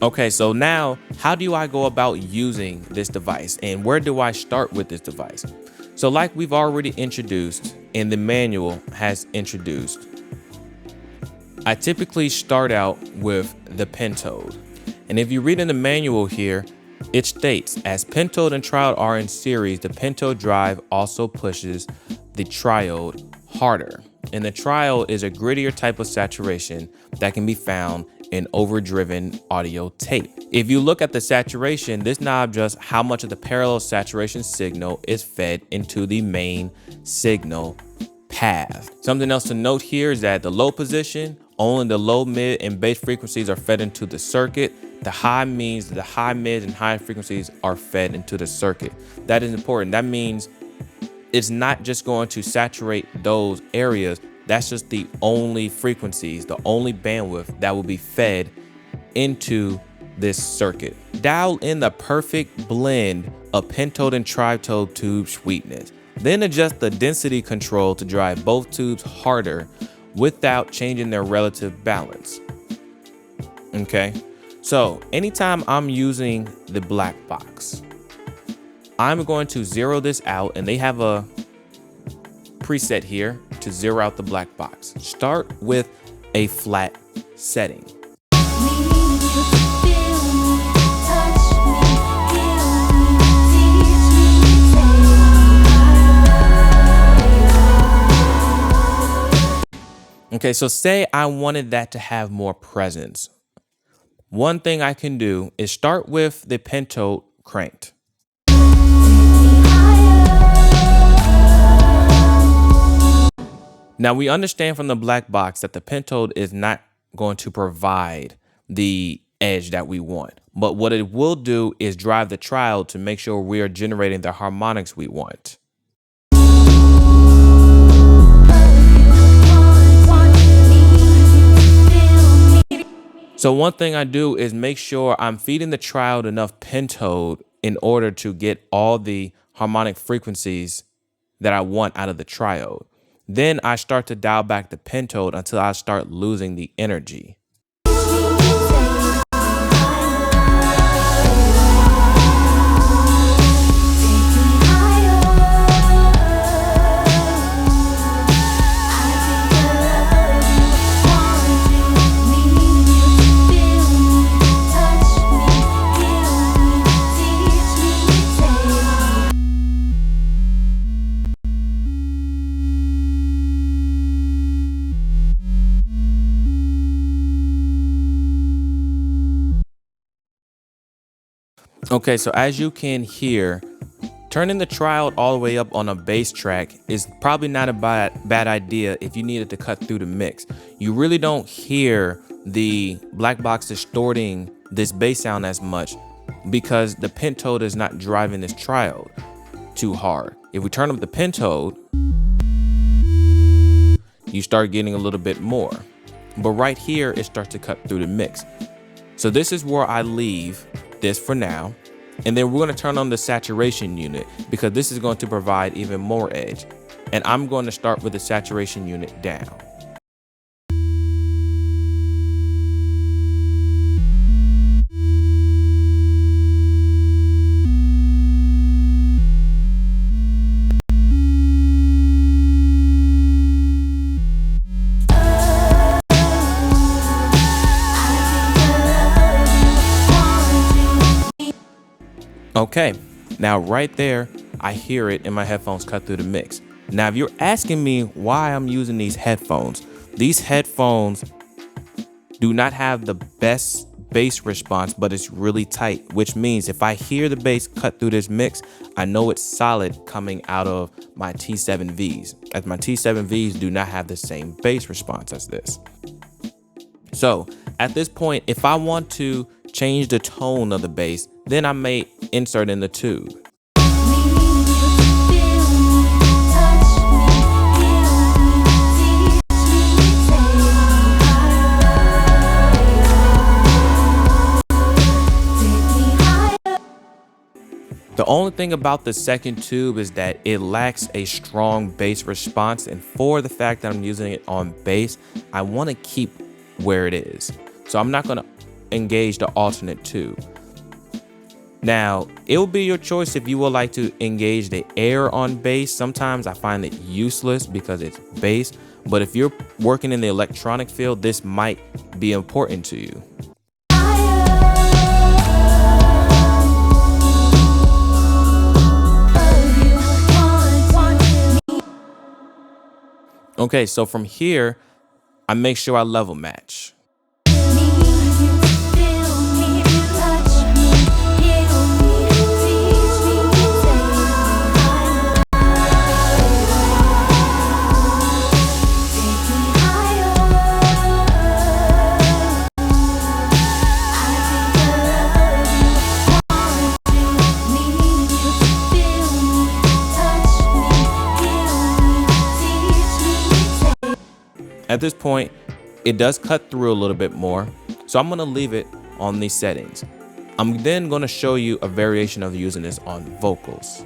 Okay, so now how do I go about using this device and where do I start with this device? So like we've already introduced and the manual has introduced, I typically start out with the PENTODE. And if you read in the manual here, it states, as PENTODE and TRIODE are in series, the PENTODE drive also pushes the TRIODE harder. And the TRIODE is a grittier type of saturation that can be found in overdriven audio tape. If you look at the saturation, this knob adjusts how much of the parallel saturation signal is fed into the main signal path. Something else to note here is that the low position, only the low, mid, and bass frequencies are fed into the circuit. The high means the high, mid, and high frequencies are fed into the circuit. That is important. That means it's not just going to saturate those areas. That's just the only frequencies, the only bandwidth that will be fed into this circuit. Dial in the perfect blend of PENTODE and TRIODE tube sweetness. Then adjust the density control to drive both tubes harder without changing their relative balance. Okay, so anytime I'm using the Blackbox, I'm going to zero this out, and they have a preset here to zero out the Blackbox. Start with a flat setting. Okay, so say I wanted that to have more presence. One thing I can do is start with the PENTODE cranked. Now we understand from the Blackbox that the PENTODE is not going to provide the edge that we want, but what it will do is drive the TRIODE to make sure we are generating the harmonics we want. So one thing I do is make sure I'm feeding the TRIODE enough PENTODE in order to get all the harmonic frequencies that I want out of the TRIODE. Then I start to dial back the PENTODE until I start losing the energy. Okay, so as you can hear, turning the TRIODE all the way up on a bass track is probably not a bad idea if you needed to cut through the mix. You really don't hear the Blackbox distorting this bass sound as much because the PENTODE is not driving this TRIODE too hard. If we turn up the PENTODE, you start getting a little bit more. But right here, it starts to cut through the mix. So this is where I leave this for now. And then we're going to turn on the saturation unit because this is going to provide even more edge. And I'm going to start with the saturation unit down. Okay, now right there, I hear it in my headphones cut through the mix. Now, if you're asking me why I'm using these headphones do not have the best bass response, but it's really tight, which means if I hear the bass cut through this mix, I know it's solid coming out of my T7Vs, as my T7Vs do not have the same bass response as this. So at this point, if I want to change the tone of the bass, then I may insert in the tube. The only thing about the second tube is that it lacks a strong bass response, and for the fact that I'm using it on bass, I want to keep where it is. So I'm not going to engage the alternate 2. Now, it will be your choice if you would like to engage the air on bass. Sometimes I find it useless because it's bass, but if you're working in the electronic field, this might be important to you. Okay, so from here, I make sure I level match. At this point, it does cut through a little bit more, so I'm gonna leave it on these settings. I'm then gonna show you a variation of using this on vocals.